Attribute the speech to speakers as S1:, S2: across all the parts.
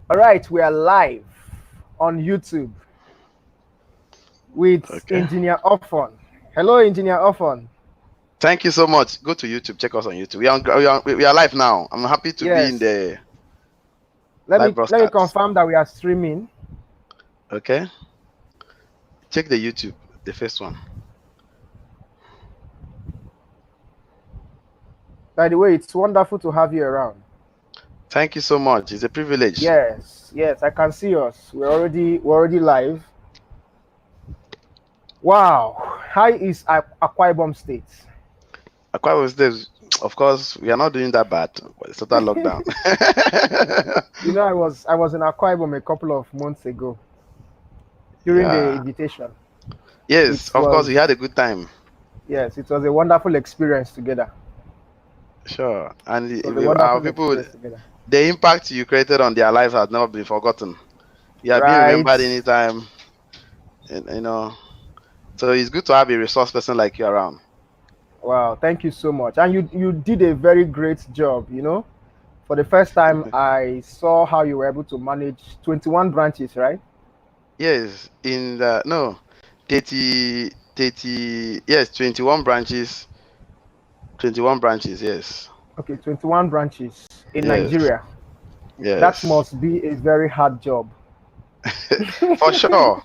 S1: All right, we are live on YouTube with
S2: Okay.
S1: Engineer Ofon. Hello, Engineer Ofon.
S2: Thank you so much. Go to YouTube. Check us on YouTube. We are live now. I'm happy to be in
S1: Yes,
S2: the
S1: let
S2: live
S1: me let me
S2: broadcast.
S1: confirm that we are streaming.
S2: Okay. Check the YouTube, the first one.
S1: By the way, it's wonderful to have you around.
S2: Thank you so much. It's a privilege.
S1: Yes, I can see us. We're already live. Wow, how is Akwa Ibom State?
S2: Akwa was this. Of course, we are not doing that bad. But it's total lockdown.
S1: I was in Akwa Ibom a couple of months ago during the
S2: Yeah.
S1: invitation. It
S2: Yes. Of course, we had
S1: was
S2: a good time.
S1: yes, it was a wonderful experience together.
S2: Sure. And
S1: It was a
S2: our
S1: wonderful
S2: people,
S1: experience together.
S2: the impact you created on their lives has never been forgotten. You have been
S1: Right.
S2: remembered anytime. And. So it's good to have a resource person like you around.
S1: Wow, thank you so much. And you did a very great job, For the first time I saw how you were able to manage 21 branches, right?
S2: Yes, in the no, 30, yes, 21 branches, 21 branches, yes.
S1: Okay, 21 branches in
S2: Yes,
S1: Nigeria. That
S2: yes.
S1: must be a very hard job.
S2: For sure.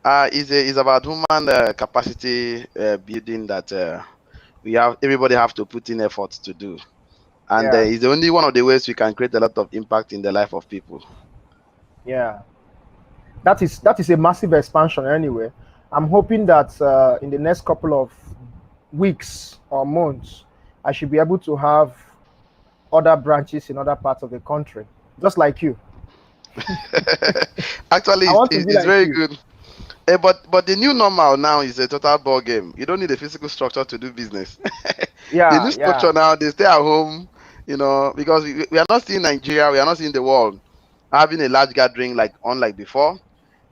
S2: It's about human capacity building that everybody have to put in effort to do. And
S1: Yeah,
S2: it's only one of the ways we can create a lot of impact in the life of people.
S1: yeah. That is a massive expansion anyway. I'm hoping that in the next couple of weeks or months, I should be able to have other branches in other parts of the country, just like you.
S2: Actually,
S1: I want to be
S2: it's
S1: like
S2: very
S1: you.
S2: good. But the new normal now is a total ball game. You don't need a physical structure to do business. The new
S1: Yeah, yeah,
S2: structure now, they stay at home, because we are not seeing Nigeria, we are not seeing the world having a large gathering like unlike before.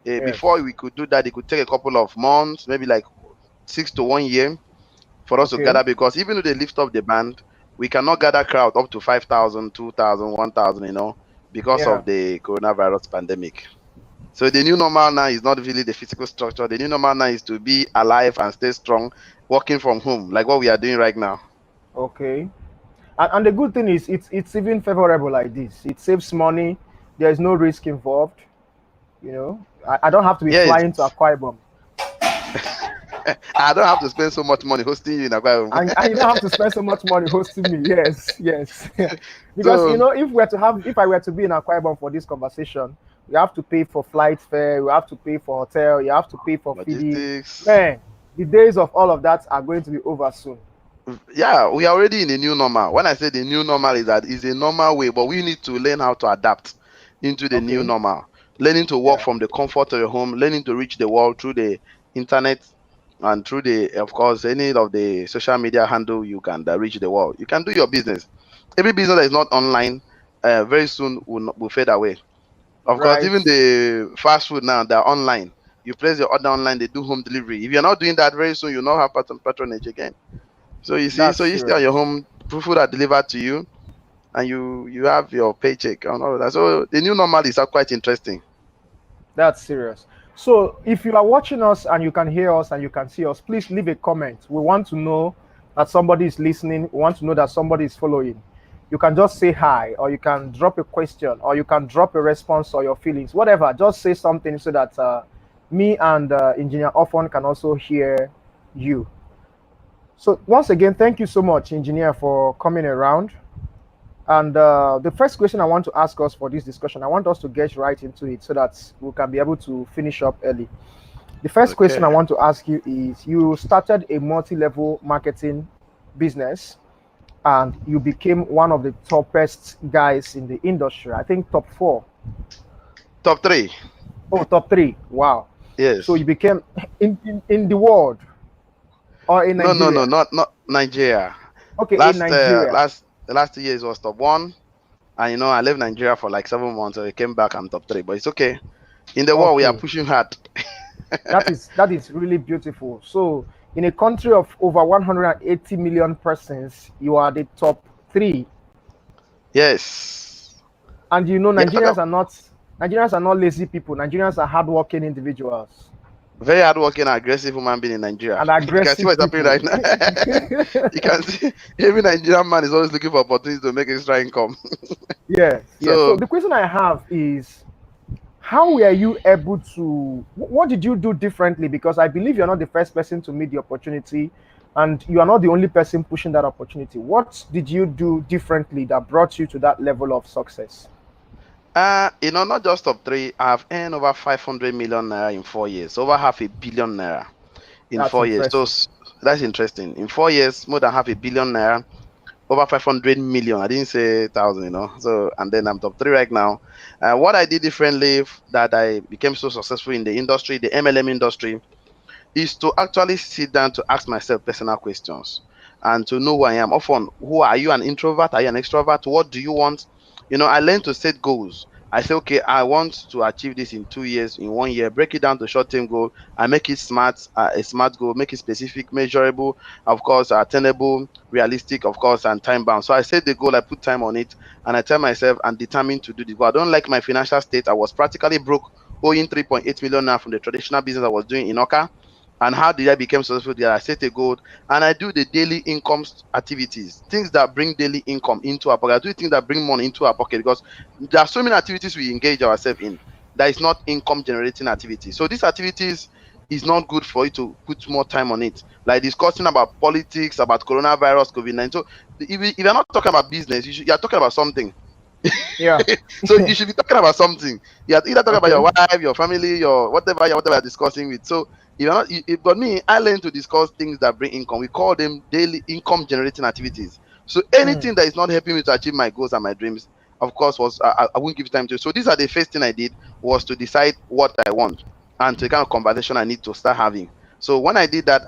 S2: Before
S1: yes.
S2: we could do that, it could take a couple of months, maybe like 6 to 1 year for us to
S1: Okay.
S2: gather because even though they lift up the band, we cannot gather crowd up to 5,000, 2,000, 1,000, because
S1: Yeah.
S2: of the coronavirus pandemic. So the new normal now is not really the physical structure. The new normal now is to be alive and stay strong, working from home, like what we are doing right now.
S1: Okay. And the good thing is it's even favorable like this. It saves money. There's no risk involved. I don't have to be
S2: Yes,
S1: flying to Akwa Ibom.
S2: I don't have to spend so much money hosting you in Akwa
S1: And you don't have to spend so much money hosting me. Yes, yes. Because
S2: So
S1: if I were to be in Akwa Ibom for this conversation, you have to pay for flight fare, you have to pay for hotel, you have to pay for feeding.
S2: logistics,
S1: Man, the days of all of that are going to be over soon.
S2: yeah, we are already in a new normal. When I say the new normal is that it's a normal way, but we need to learn how to adapt into the new
S1: Okay.
S2: normal. Learning to work
S1: Yeah.
S2: from the comfort of your home, learning to reach the world through the internet and through of course, any of the social media handle you can reach the world. You can do your business. Every business that is not online, very soon will fade away. Of course,
S1: Right.
S2: even the fast food now, they're online. You place your order online, they do home delivery. If you're not doing that very soon, you'll not have patronage again. So you see,
S1: That's
S2: so you stay on your
S1: serious.
S2: home, food are delivered to you, and you have your paycheck and all of that. So the new normal is quite interesting.
S1: That's serious. So if you are watching us and you can hear us and you can see us, please leave a comment. We want to know that somebody is listening. We want to know that somebody is following. You can just say hi, or you can drop a question, or you can drop a response or your feelings, whatever. Just say something so that me and Engineer Ofon can also hear you. So once again, thank you so much, Engineer, for coming around. And the first question I want to ask us for this discussion, I want us to get right into it so that we can be able to finish up early. The first question I
S2: Okay.
S1: want to ask you is you started a multi level marketing business and you became one of the toppest guys in the industry. I think top four.
S2: Top three.
S1: Oh, top three. Wow. So
S2: Yes.
S1: you became in the world or in
S2: No, no, no,
S1: Nigeria?
S2: not Nigeria.
S1: Okay, in Nigeria.
S2: The last 2 years was top one, and I left Nigeria for like 7 months, so I came back. I'm top three, but it's okay. In the world, we are
S1: Okay.
S2: pushing hard.
S1: That is really beautiful. So, in a country of over 180 million persons, you are the top three.
S2: Yes.
S1: And
S2: Yeah.
S1: Nigerians are not. Nigerians are not lazy people. Nigerians are hardworking individuals
S2: Very hardworking, aggressive human being in Nigeria.
S1: and
S2: You can see
S1: aggressive
S2: what's happening
S1: people.
S2: right now. You can see every Nigerian man is always looking for opportunities to make extra income.
S1: Yes, yes. So
S2: So
S1: the question I have is, how were you able to? What did you do differently? Because I believe you're not the first person to meet the opportunity, and you are not the only person pushing that opportunity. What did you do differently that brought you to that level of success?
S2: not just top three, I've earned over 500 million naira in 4 years, over half a billion naira in
S1: That's
S2: 4 years. So
S1: impressive.
S2: that's interesting. In 4 years, more than half a billion naira, over 500 million. I didn't say thousand, So, and then I'm top three right now. What I did differently that I became so successful in the industry, the MLM industry, is to actually sit down to ask myself personal questions and to know who I am. Often, who are you, an introvert? Are you an extrovert? What do you want? I learned to set goals. I say, okay, I want to achieve this in 2 years, in 1 year. Break it down to short-term goal. I make it smart, a smart goal. Make it specific, measurable, of course, attainable, realistic, of course, and time bound. So I set the goal. I put time on it, and I tell myself I'm determined to do the goal. I don't like my financial state. I was practically broke, owing 3.8 million now from the traditional business I was doing in Oka. And how did I become successful there? I set a goal and I do the daily income activities, things that bring daily income into our pocket. I do things that bring money into our pocket because there are so many activities we engage ourselves in that is not income generating activity. So these activities is not good for you to put more time on it, like discussing about politics, about coronavirus, COVID-19. So if you're not talking about business, you're talking about something.
S1: Yeah.
S2: So you should be talking about something. You're either talking about your
S1: Okay.
S2: wife, your family, your whatever you're discussing with. So if you're not, but me, I learn to discuss things that bring income. We call them daily income generating activities. So
S1: Mm,
S2: anything that is not helping me to achieve my goals and my dreams, of course, was I won't give time to. So these are the first thing I did was to decide what I want and the kind of conversation I need to start having. So when I did that,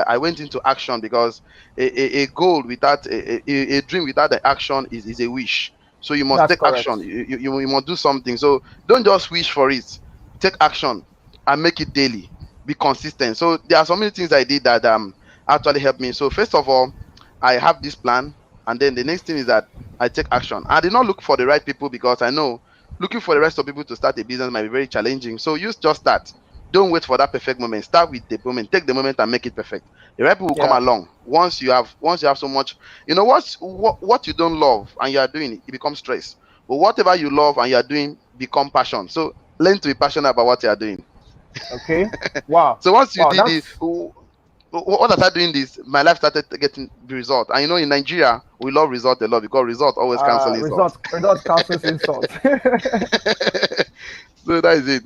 S2: I went into action because a goal without a dream without the action is a wish. So you must
S1: that's
S2: take action.
S1: correct.
S2: You must do something. So don't just wish for it. Take action and make it daily. Be consistent. So there are so many things I did that actually helped me. So first of all, I have this plan, and then the next thing is that I take action. I did not look for the right people because I know looking for the rest of people to start a business might be very challenging. So use just that. Don't wait for that perfect moment. Start with the moment. Take the moment and make it perfect. The right people will come
S1: Yeah.
S2: along once you have so much. What you don't love and you are doing it becomes stress. But whatever you love and you are doing become passion. So learn to be passionate about what you are doing.
S1: Okay. Wow.
S2: So once you
S1: Wow.
S2: did it,
S1: That's
S2: what I started doing this, my life started getting the result. And in Nigeria, we love result a lot because result always cancel insult.
S1: result cancels insult.
S2: So that is it.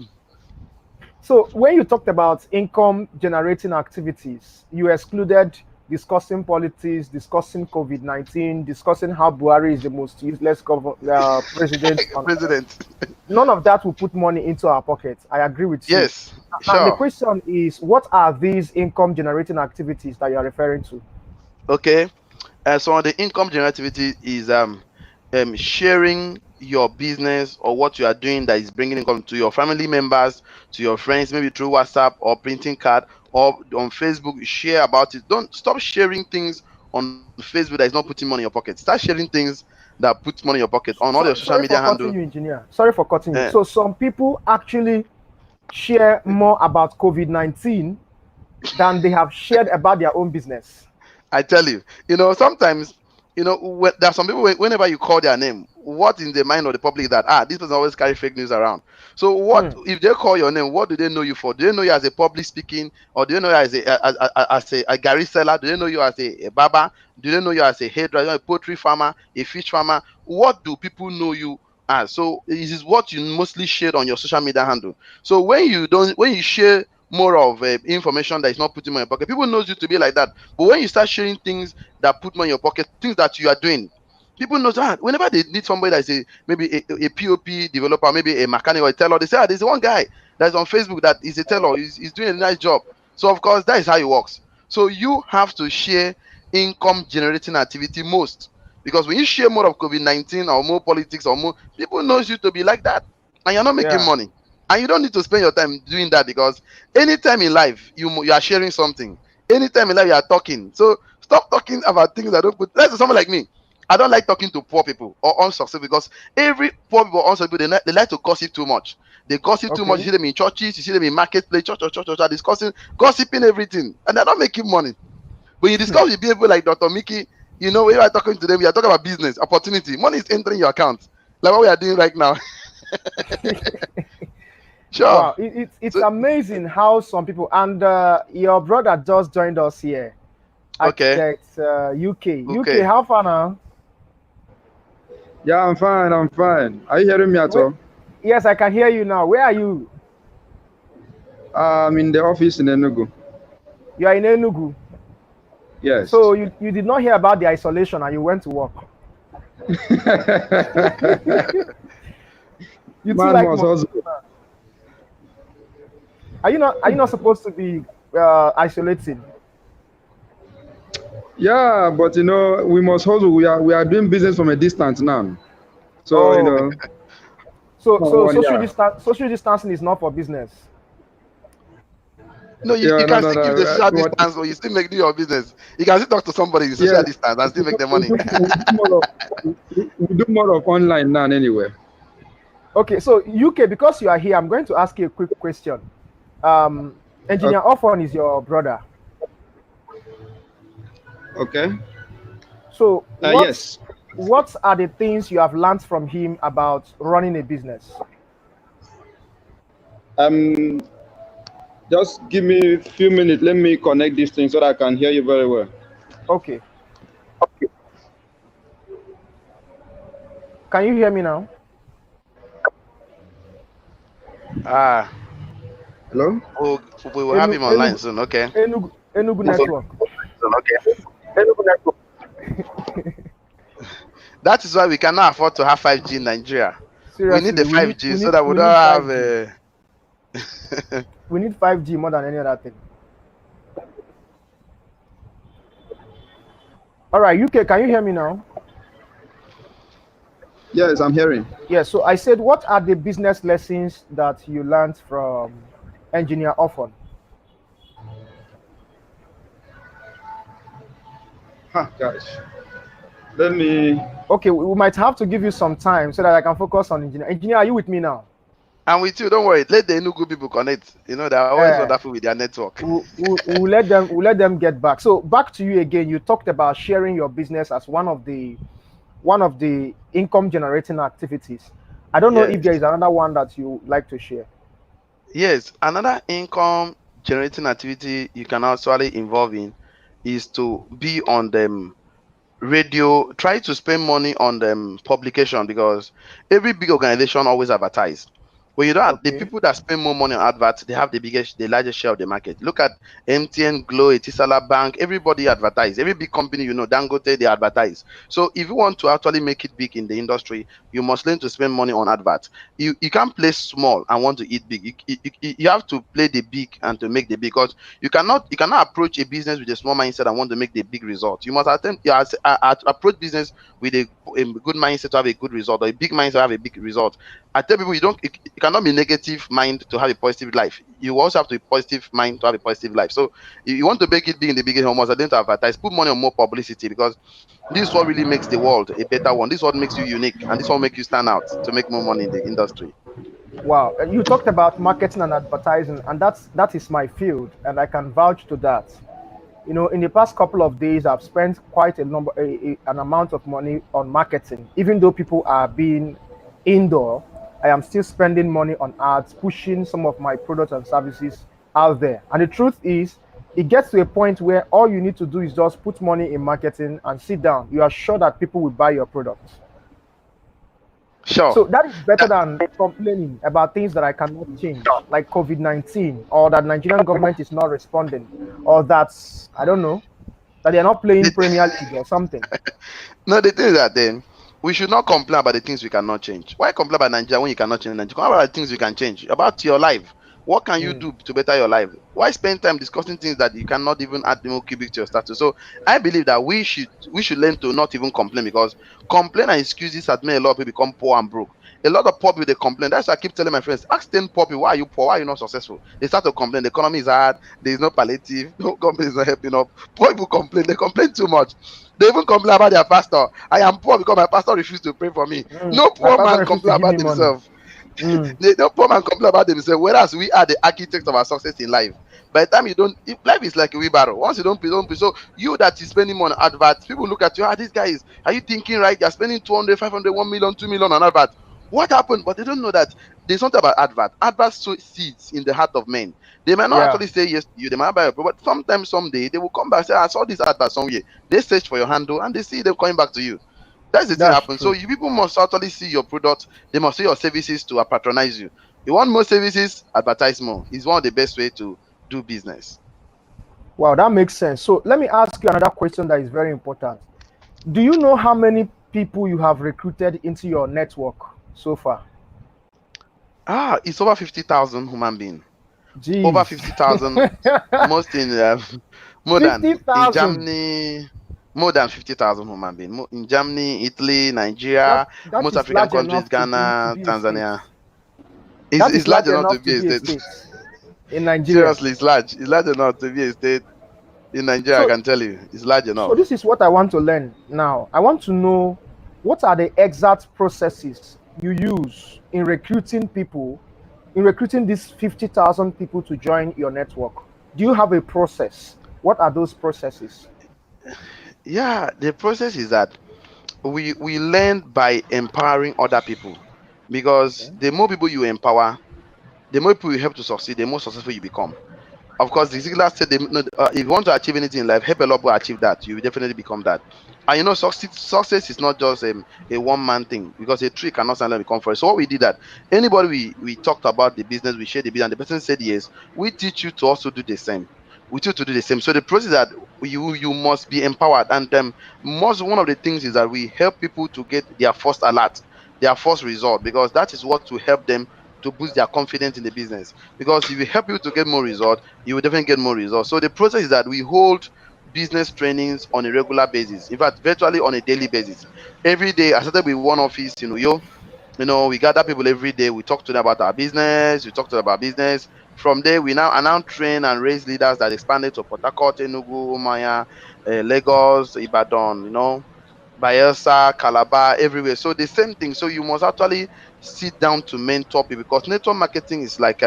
S1: So when you talked about income generating activities, you excluded discussing politics, discussing COVID-19, discussing how Buhari is the most useless president on earth.
S2: President.
S1: None of that will put money into our pockets. I agree with you.
S2: Yes,
S1: And the
S2: sure.
S1: question is, what are these income generating activities that you are referring to?
S2: Okay. So on the income generativity is sharing your business or what you are doing that is bringing income to your family members, to your friends, maybe through WhatsApp or printing card or on Facebook. Share about it. Don't stop sharing things on Facebook that is not putting money in your pocket. Start sharing things that put money in your pocket on all your social
S1: Sorry
S2: media
S1: for
S2: handle.
S1: cutting you, engineer. Sorry for cutting you.
S2: Uh,
S1: So some people actually share more about COVID-19 than they have shared about their own business.
S2: I tell you, sometimes, there are some people, whenever you call their name, what in the mind of the public that, this person always carry fake news around. So what,
S1: Hmm.
S2: if they call your name, what do they know you for? Do they know you as a public speaking, or do they know you as a Gary seller? Do they know you as a barber? Do they know you as a hairdresser, a poultry farmer, a fish farmer? What do people know you as? So this is what you mostly share on your social media handle. So when you share more of information that is not putting money in your pocket, people knows you to be like that. But when you start sharing things that put money in your pocket, things that you are doing, people know that whenever they need somebody that's maybe a POP developer, maybe a mechanic or a teller, they say, there's one guy that's on Facebook that is a teller, he's doing a nice job. So of course that is how it works. So you have to share income generating activity most, because when you share more of COVID-19 or more politics or more, people knows you to be like that, and you're not making
S1: Yeah.
S2: money. And you don't need to spend your time doing that, because anytime in life you are sharing something. Anytime in life you are talking. So stop talking about things that don't put. Let's say someone like me. I don't like talking to poor people or unsuccessful, because every poor people or unsuccessful, they like to gossip too much. They gossip too much. You
S1: Okay.
S2: see them in churches, you see them in marketplace, church, discussing, gossiping everything, and they're not making money. When you discuss with people like Dr. Miki, when you are talking to them, you are talking about business, opportunity, money is entering your account, like what we are doing right now. Sure.
S1: Wow, it's
S2: So,
S1: amazing how some people, and your brother just joined us here,
S2: okay,
S1: architect UK. UK,
S2: okay.
S1: how far now?
S3: Yeah, I'm fine. I'm fine. Are you hearing me at
S1: Wait,
S3: all?
S1: yes, I can hear you now. Where are you?
S3: I'm in the office in Enugu.
S1: You are in Enugu. So
S3: Yes.
S1: you did not hear about the isolation and you went to work. You too
S3: Man
S1: like
S3: must
S1: money.
S3: hustle.
S1: Are you not supposed to be isolating?
S3: Yeah, but we must hustle. We are doing business from a distance now. So
S1: Oh, so
S3: not
S1: so
S3: one
S1: social
S3: year.
S1: social distancing is not for business.
S2: No, you
S3: Yeah, no,
S2: can
S3: no,
S2: still keep
S3: no.
S2: the social
S3: What?
S2: distance, or you still make do your business. You can still talk to somebody in
S3: Yeah,
S2: social distance and still make the money.
S3: we do more of online now anyway.
S1: Okay, so UK, because you are here, I'm going to ask you a quick question. Engineer Ofon is your brother.
S3: Okay.
S1: So
S3: Yes.
S1: what are the things you have learned from him about running a business?
S3: Um, just give me a few minutes. Let me connect this thing so that I can hear you very well.
S1: Okay, can you hear me now?
S2: Ah,
S3: Hello.
S2: we'll, we will have
S1: Enugu,
S2: him online
S1: Enugu,
S2: soon. Okay.
S1: Enugu network.
S2: Okay. That is why we cannot afford to have 5G in Nigeria. We need the
S1: Seriously, we need
S2: 5G
S1: we
S2: so
S1: need
S2: that we
S1: we
S2: don't
S1: need
S2: have
S1: 5G. We need 5G more than any other thing. All right, UK, can you hear me now?
S3: Yes, I'm hearing.
S1: Yeah, so I said, what are the business lessons that you learned from Engineer Ofon?
S3: Gosh. Let me.
S1: Okay, we might have to give you some time so that I can focus on engineer. Engineer, are you with me now?
S2: And with you, don't worry. Let the Enugu people connect. They're always
S1: Uh,
S2: wonderful with their network.
S1: we'll let them get back. So back to you again. You talked about sharing your business as one of the income generating activities. I don't know if there
S2: Yes.
S1: is another one that you like to share.
S2: Yes. Another income generating activity you can actually involve in is to be on them radio. Try to spend money on them publication, because every big organization always advertise. When you don't, the
S1: Okay.
S2: people that spend more money on adverts, they have the largest share of the market. Look at MTN, Glow, Etisala Bank. Everybody advertise. Every big company, Dangote, they advertise. So if you want to actually make it big in the industry, you must learn to spend money on adverts. You can't play small and want to eat big. You have to play the big and to make the big, because you cannot approach a business with a small mindset and want to make the big result. You must attempt approach business with a good mindset to have a good result, or a big mindset to have a big result. I tell people, you cannot be negative mind to have a positive life. You also have to be positive mind to have a positive life. So if you want to make it big in the beginning, you must learn to advertise, put money on more publicity, because this is what really makes the world a better one. This is what makes you unique, and this is what makes you stand out to make more money in the industry.
S1: Wow. You talked about marketing and advertising, and that is my field, and I can vouch to that. In the past couple of days, I've spent quite an amount of money on marketing. Even though people are being indoor, I am still spending money on ads, pushing some of my products and services out there. And the truth is, it gets to a point where all you need to do is just put money in marketing and sit down. You are sure that people will buy your products.
S2: Sure.
S1: So that is better than complaining about things that I cannot change, like COVID-19, or that Nigerian government is not responding, or that's, I don't know, that they're not playing
S2: The-
S1: Premier League or something.
S2: no, the thing is that then we should not complain about the things we cannot change. Why complain about Nigeria when you cannot change Nigeria? Complain about the things you can change, about your life. What can you
S1: Mm.
S2: do to better your life? Why spend time discussing things that you cannot even add more cubic to your status? So I believe that we should learn to not even complain, because complain and excuses has made a lot of people become poor and broke. A lot of poor people, they complain. That's why I keep telling my friends, ask 10 poor people, why are you poor? Why are you not successful? They start to complain. The economy is hard. There is no palliative. No company is not helping up. Poor people complain. They complain too much. They even complain about their pastor. I am poor because my pastor refused to pray for me. No
S1: My
S2: poor
S1: pastor
S2: man
S1: refused to
S2: complain
S1: give
S2: about
S1: me money.
S2: themselves. They don't poor man complain about themselves, whereas we are the architects of our success in life. By the time you don't, life is like a wheelbarrow. Once you don't pay. So you that is spending money on adverts, people look at you, this guy is, are you thinking right? You're spending 200, 500, 1 million, 2 million on adverts. What happened? But they don't know that there's something about advert. Adverts sow seeds in the heart of men. They might not
S1: Yeah,
S2: actually say yes to you, they might buy your product, but sometimes, someday, they will come back and say, I saw this advert somewhere. They search for your handle and they see them coming back to you. That's the thing
S1: that's
S2: happens. So
S1: true.
S2: you people must actually see your product. They must see your services to patronize you. You want more services, advertise more. It's one of the best way to do business.
S1: Wow, that makes sense. So let me ask you another question that is very important. Do you know how many people you have recruited into your network so far?
S2: It's over 50,000 human being. Over
S1: Jeez.
S2: 50,000, most in more than in
S1: 50,000.
S2: Germany, more than 50,000 human being. In Germany, Italy,
S1: That
S2: Nigeria,
S1: that
S2: most
S1: is
S2: African
S1: large
S2: countries,
S1: enough to
S2: Ghana,
S1: be a state.
S2: Tanzania.
S1: That
S2: It's
S1: is
S2: large
S1: large
S2: enough to
S1: enough
S2: be
S1: to
S2: a
S1: be a
S2: state.
S1: state in Nigeria.
S2: Seriously, it's large. It's large enough to be a state in Nigeria. I
S1: So
S2: can tell you, it's large
S1: so
S2: enough.
S1: this is what I want to learn now. I want to know what are the exact processes you use in recruiting these 50,000 people to join your network. Do you have a process? What are those processes?
S2: Yeah, the process is that we learn by empowering other people, because
S1: Okay.
S2: the more people you empower, the more people you help to succeed, the more successful you become. Of course, the Ziegler said, no, if you want to achieve anything in life, help a lot people achieve that. You will definitely become that. And success is not just a one man thing, because a tree cannot stand and become forest. So what we did that anybody we talked about the business, we shared the business, and the person said yes, we teach you to also do the same. We teach you to do the same. So the process that you must be empowered, and most one of the things is that we help people to get their first alert, their first result, because that is what will help them to boost their confidence in the business. Because if you help people to get more results, you will definitely get more results. So the process is that we hold business trainings on a regular basis. In fact, virtually on a daily basis. Every day, I started with one office in Uyo. We gather people every day. We talk to them about our business. We talk to them about business. From there, we now train and raise leaders that expanded to Port Harcourt, Enugu, Umaya, Lagos, Ibadan. Bayelsa, Calabar, everywhere. So the same thing. So you must actually sit down to mentor people, because network marketing is like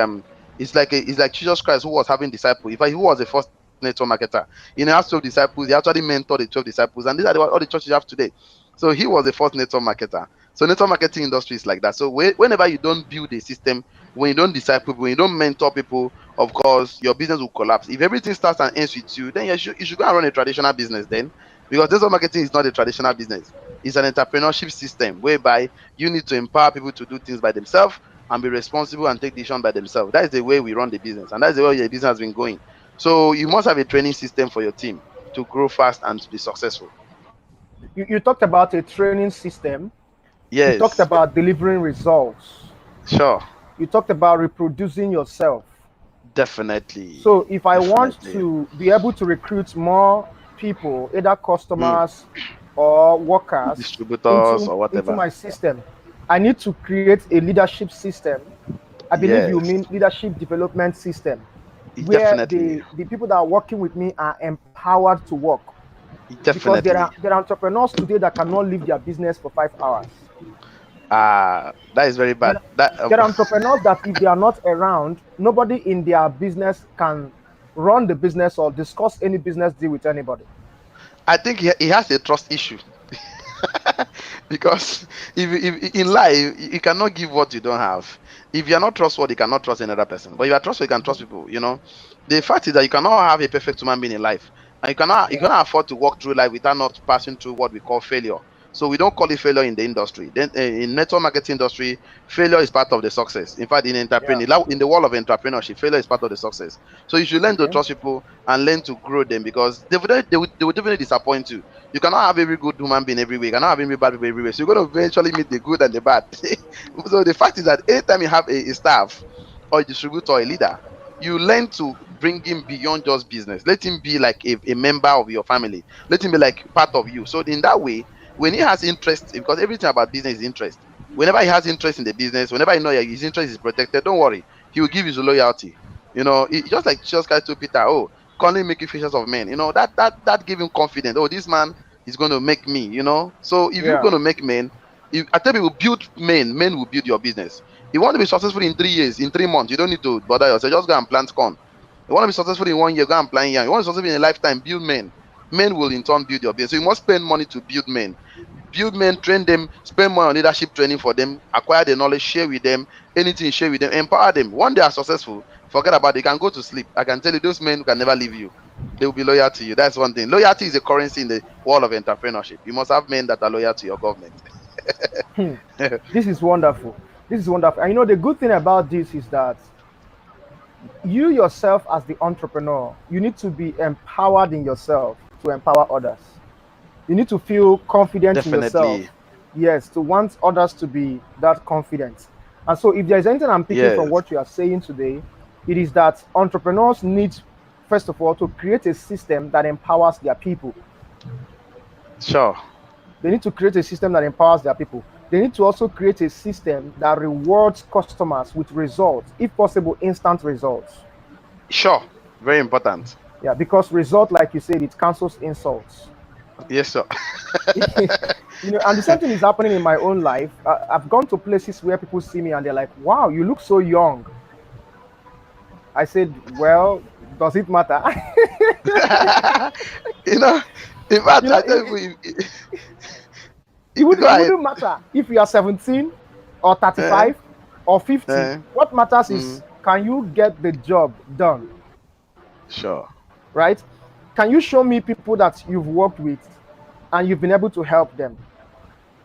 S2: it's like Jesus Christ, who was having disciples. In fact, he was the first network marketer. He has 12 disciples. He actually mentored the 12 disciples, and these are all the churches you have today. So he was the first network marketer. So network marketing industry is like that. So whenever you don't build a system, when you don't disciple people, when you don't mentor people, of course your business will collapse. If everything starts and ends with you, then you should go and run a traditional business then, because network marketing is not a traditional business. It's an entrepreneurship system whereby you need to empower people to do things by themselves and be responsible and take decision by themselves. That is the way we run the business, and that's the way your business has been going. So you must have a training system for your team to grow fast and to be successful.
S1: You talked about a training system. You talked
S2: Yes,
S1: about delivering results.
S2: sure,
S1: You talked about reproducing yourself.
S2: definitely,
S1: So if I want
S2: definitely.
S1: to be able to recruit more people, either
S2: Mm,
S1: customers or workers,
S2: distributors
S1: into
S2: or
S1: into
S2: whatever.
S1: my system, I need to create a leadership system. I believe you
S2: Yes,
S1: mean leadership development system, where
S2: definitely,
S1: the people that are working with me are empowered to work. Because
S2: definitely.
S1: there are entrepreneurs today that cannot leave their business for 5 hours.
S2: That is very
S1: There,
S2: bad. That
S1: there are entrepreneurs that if they are not around, nobody in their business can run the business or discuss any business deal with anybody.
S2: I think he has a trust issue. Because if in life you cannot give what you don't have. If you are not trustworthy, you cannot trust another person. But if you are trustworthy, you can trust people. The fact is that you cannot have a perfect human being in life, and you
S1: Yeah.
S2: cannot afford to walk through life without not passing through what we call failure. So we don't call it failure in the industry. Then in network marketing industry, failure is part of the success. In fact,
S1: Yeah.
S2: in the world of entrepreneurship, failure is part of the success. So you should learn to
S1: Okay.
S2: trust people and learn to grow them, because they will definitely disappoint you. You cannot have every good human being everywhere. You cannot have every bad people everywhere. So you're going to eventually meet the good and the bad. So the fact is that anytime you have a staff or a distributor or a leader, you learn to bring him beyond just business. Let him be like a member of your family. Let him be like part of you. So in that way, when he has interest, because everything about business is interest. Whenever he has interest in the business, whenever you know his interest is protected, don't worry. He will give his loyalty. Just like Jesus Christ told Peter, oh, calling making fishers of men. That gave him confidence. Oh, this man is going to make me, you know. So if you're
S1: Yeah.
S2: going to make men, if I tell people build men, men will build your business. You want to be successful in 3 years, in 3 months, you don't need to bother yourself. Just go and plant corn. You want to be successful in 1 year, go and plant yam. You want to be successful in a lifetime, build men. Men will in turn build your business. So you must spend money to build men. Build men, train them, spend money on leadership training for them, acquire the knowledge, share with them, anything share with them, empower them. One they are successful, forget about it. You can go to sleep. I can tell you, those men can never leave you. They will be loyal to you. That's one thing. Loyalty is a currency in the world of entrepreneurship. You must have men that are loyal to your government.
S1: Hmm. This is wonderful. This is wonderful. And you know, the good thing about this is that you yourself, as the entrepreneur, you need to be empowered in yourself to empower others. You need to feel confident in yourself.
S2: Definitely.
S1: Yes, to want others to be that confident. And so, if there's anything I'm picking from
S2: Yes.
S1: what you are saying today, it is that entrepreneurs need, first of all, to create a system that empowers their people.
S2: Sure.
S1: They need to create a system that empowers their people. They need to also create a system that rewards customers with results, if possible, instant results.
S2: Sure. Very important.
S1: Yeah, because result, like you said, it cancels insults.
S2: Yes, sir.
S1: And the same thing is happening in my own life. I've gone to places where people see me and they're like, "Wow, you look so young." I said, "Well, does it matter?"
S2: you know, in
S1: you
S2: fact,
S1: know,
S2: I tell
S1: it,
S2: you,
S1: it, would,
S2: go
S1: it
S2: ahead.
S1: wouldn't matter if you are 17 or
S2: Uh,
S1: 35 or 50.
S2: uh,
S1: What matters
S2: mm,
S1: is, can you get the job done,
S2: sure.
S1: right? Can you show me people that you've worked with and you've been able to help them?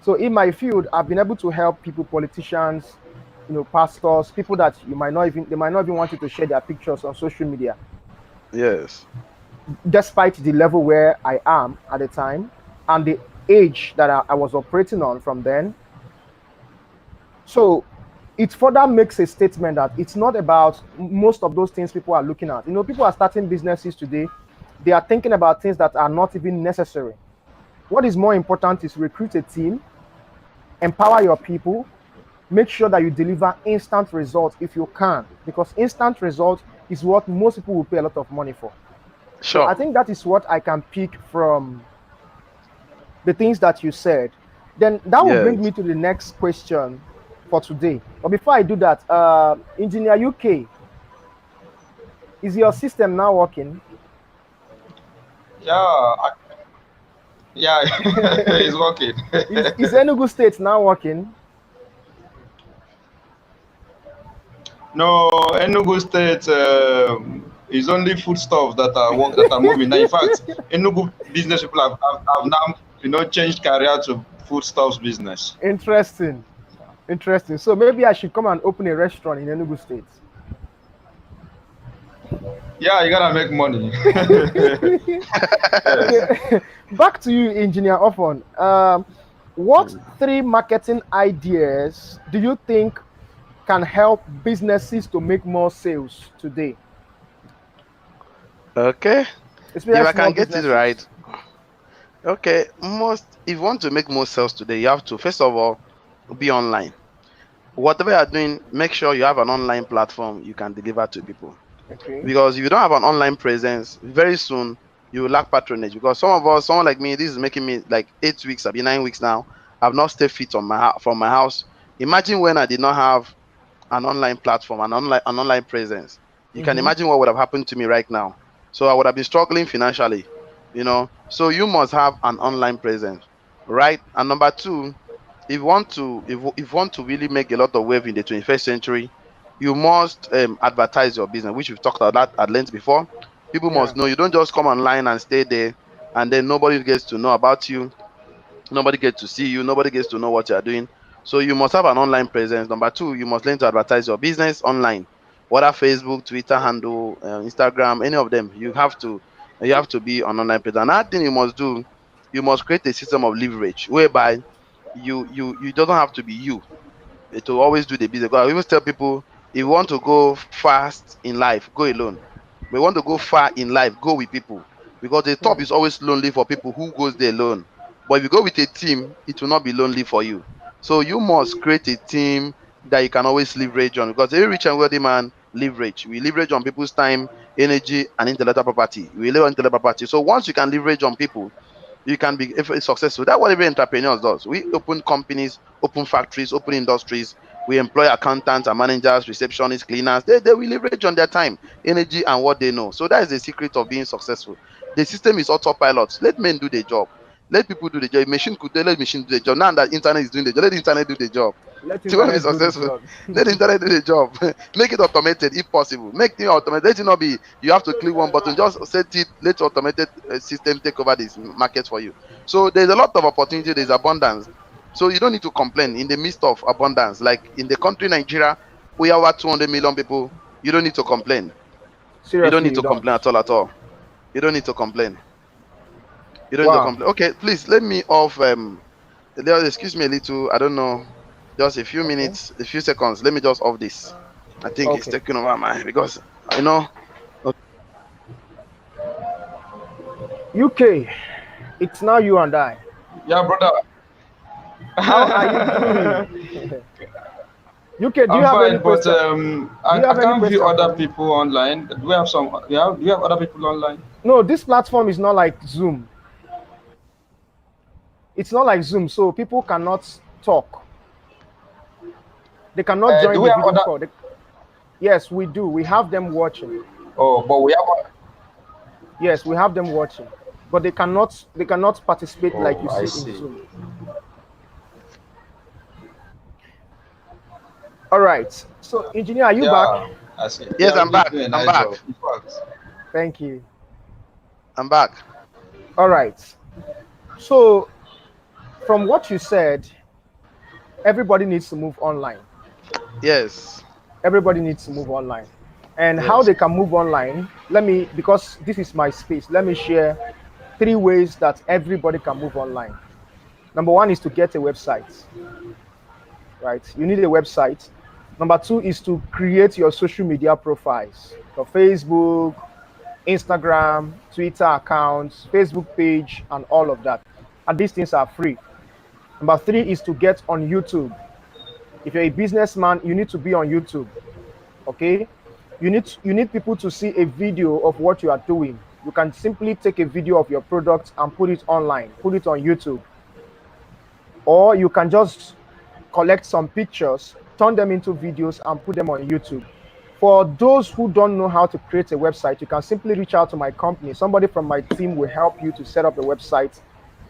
S1: So in my field, I've been able to help people, politicians, pastors, people that they might not even want you to share their pictures on social media,
S2: Yes.
S1: despite the level where I am at the time and the age that I was operating on from then. So it further makes a statement that it's not about most of those things people are looking at. People are starting businesses today. They are thinking about things that are not even necessary. What is more important is recruit a team, empower your people, make sure that you deliver instant results if you can, because instant results is what most people will pay a lot of money for. So I
S2: Sure.
S1: think that is what I can pick from the things that you said. Then that will bring
S2: Yes.
S1: me to the next question for today. But before I do that, Engineer UK, is your system now working?
S3: Yeah, yeah, it's working.
S1: is Enugu State now working?
S3: No, Enugu State is only foodstuffs that are moving. Now, in fact, Enugu business people have now changed career to foodstuffs business.
S1: Interesting. Interesting. So maybe I should come and open a restaurant in Enugu State.
S3: Yeah, you gotta make money. Yes.
S1: Okay, back to you, Engineer Ofon. What three marketing ideas do you think can help businesses to make more sales today,
S2: Okay.
S1: especially
S2: If I
S1: small
S2: can get it
S1: businesses?
S2: right, okay. If you want to make more sales today, you have to first of all be online. Whatever you are doing, make sure you have an online platform you can deliver to people.
S1: Okay.
S2: Because if you don't have an online presence, very soon you will lack patronage. Because some of us, someone like me, this is making me like 8 weeks, I've been 9 weeks now. I've not stayed fit on from my house. Imagine when I did not have an online platform, an online presence. You can
S1: Mm-hmm.
S2: imagine what would have happened to me right now. So I would have been struggling financially, you know. So you must have an online presence, right? And number two, if you want to really make a lot of wave in the 21st century, you must advertise your business, which we've talked about that at length before. People
S1: Yeah.
S2: must know. You don't just come online and stay there, and then nobody gets to know about you. Nobody gets to see you. Nobody gets to know what you are doing. So you must have an online presence. Number two, you must learn to advertise your business online, whether Facebook, Twitter handle, Instagram, any of them. You have to be on online presence. Another thing you must do, you must create a system of leverage whereby you doesn't have to be you to always do the business. 'Cause I always tell people, if you want to go fast in life, go alone. But you want to go far in life, go with people. Because the top
S1: Hmm.
S2: is always lonely for people who goes there alone. But if you go with a team, it will not be lonely for you. So you must create a team that you can always leverage on. Because every rich and wealthy man leverage. We leverage on people's time, energy, and intellectual property. We leverage on intellectual property. So once you can leverage on people, you can be if it's successful. That's what every entrepreneur does. We open companies, open factories, open industries. We employ accountants and managers, receptionists, cleaners. They will leverage on their time, energy, and what they know. So that is the secret of being successful. The system is autopilot. Let men do the job. Let people do the job. Machine could do, let machine do the job. Now that internet is doing the job, let the internet do the job.
S1: Let
S2: So you want to be
S1: internet do the
S2: successful,
S1: job.
S2: let the internet do the job. Make it automated if possible. Make it automated. Let it not be you have to click one button. Just set it. Let automated system take over this market for you. So there's a lot of opportunity. There's abundance. So you don't need to complain in the midst of abundance. Like in the country Nigeria, we are over 200 million people. You don't need to complain. You don't
S1: Seriously,
S2: need
S1: you
S2: to
S1: don't.
S2: complain at all. At all. You don't need to complain. You don't need to
S1: Wow.
S2: complain. Okay, please let me off. Excuse me a little. I don't know. Just a few
S1: Okay.
S2: minutes, a few seconds. Let me just off this. I think it's
S1: Okay.
S2: taking over my because you know.
S1: UK, it's now you and I.
S3: Yeah, brother.
S1: How are you doing? UK, do you
S3: I'm
S1: have any
S3: fine, but
S1: question? Do you
S3: I
S1: have any
S3: can't view
S1: question for
S3: other
S1: me?
S3: people online. Do we have some? Do we have other people online?
S1: No, this platform is not like Zoom. It's not like Zoom, so people cannot talk. They cannot
S3: Do
S1: join
S3: we
S1: the
S3: have
S1: video
S3: other?
S1: call. Yes, we do. We have them watching.
S3: Oh, but we have.
S1: Yes, we have them watching, but they cannot participate like
S3: Oh,
S1: you
S3: I
S1: see in
S3: see.
S1: Zoom. All right. So, engineer, are you back?
S3: Yeah, I see.
S2: Yes,
S3: Yeah,
S2: I'm
S3: you
S2: back.
S3: do a
S2: I'm
S3: nice
S2: back.
S3: job. In fact,
S1: Thank you.
S2: I'm back.
S1: All right. So, from what you said, everybody needs to move online.
S2: Yes.
S1: Everybody needs to move online. And how
S2: Yes.
S1: they can move online, because this is my space, let me share three ways that everybody can move online. Number one is to get a website, right? You need a website. Number two is to create your social media profiles, your Facebook, Instagram, Twitter accounts, Facebook page, and all of that. And these things are free. Number three is to get on YouTube. If you're a businessman, you need to be on YouTube. Okay? You need people to see a video of what you are doing. You can simply take a video of your product and put it online, put it on YouTube. Or you can just collect some pictures, turn them into videos, and put them on YouTube. For those who don't know how to create a website, you can simply reach out to my company. Somebody from my team will help you to set up a website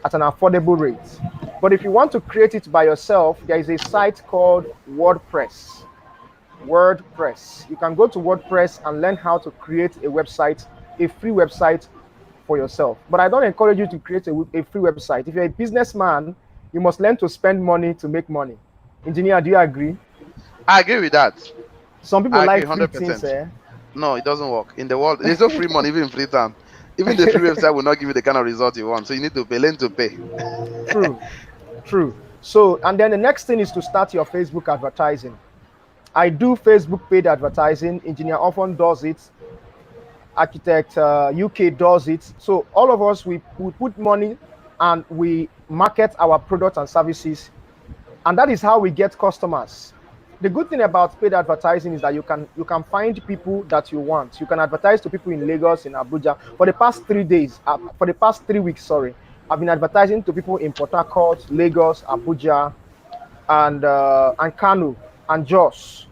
S1: at an affordable rate. But if you want to create it by yourself, there is a site called WordPress. WordPress. You can go to WordPress and learn how to create a website, a free website for yourself. But I don't encourage you to create a free website. If you're a businessman, you must learn to spend money to make money. Engineer, do you agree?
S2: I agree with that.
S1: Some people
S2: I agree
S1: like free things,
S2: 100%.
S1: eh?
S2: No, it doesn't work. In the world, there's no free money, even in free time. Even the free website will not give you the kind of result you want. So you need to pay, learn to pay.
S1: True, true. So, and then the next thing is to start your Facebook advertising. I do Facebook paid advertising. Engineer Ofon does it. Architect UK does it. So all of us, we put money and we market our products and services, and that is how we get customers. The good thing about paid advertising is that you can find people that you want. You can advertise to people in Lagos, in Abuja. For the past 3 weeks, sorry, I've been advertising to people in Port Harcourt, Lagos, Abuja, and Kano and Jos.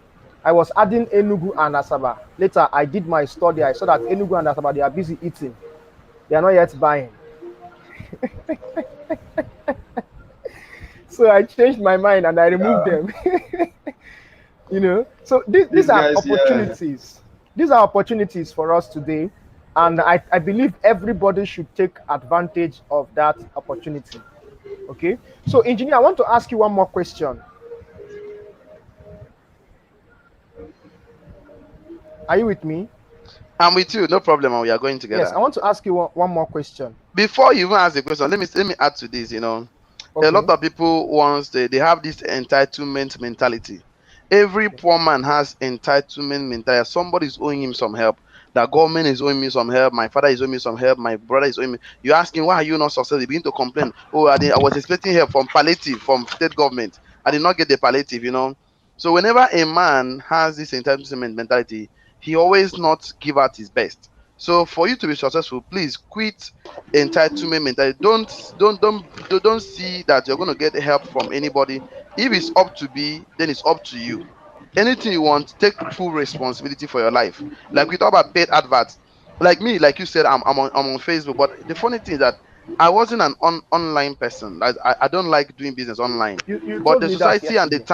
S1: I was adding Enugu and Asaba. Later, I did my study. I saw that Enugu and Asaba, they are busy eating. They are not yet buying. So I changed my mind and I removed
S3: yeah,
S1: them. So these
S3: these
S1: are
S3: guys, yeah.
S1: opportunities. These are opportunities for us today. And I believe everybody should take advantage of that opportunity. Okay. So, engineer, I want to ask you one more question. Are you with me?
S2: I'm with you, no problem. And we are going
S1: Yes, I
S2: together.
S1: want to ask you one more question.
S2: Before you even ask the question, let me add to this. A lot
S1: Okay.
S2: of people they have this entitlement mentality. Every poor man has entitlement mentality. Somebody is owing him some help. The government is owing me some help. My father is owing me some help. My brother is owing me. You ask him, why are you not successful? He begin to complain. Oh, I was expecting help from palliative, from state government. I did not get the palliative. So whenever a man has this entitlement mentality, he always not give out his best. So for you to be successful, please quit entitlement mentality. Don't see that you're going to get help from anybody. If it's up to be, then it's up to you. Anything you want, take full responsibility for your life. Like we talk about paid adverts. Like me, like you said, I'm on Facebook. But the funny thing is that I wasn't an online person. I don't like doing business online.
S1: You
S2: But
S1: told me that yesterday.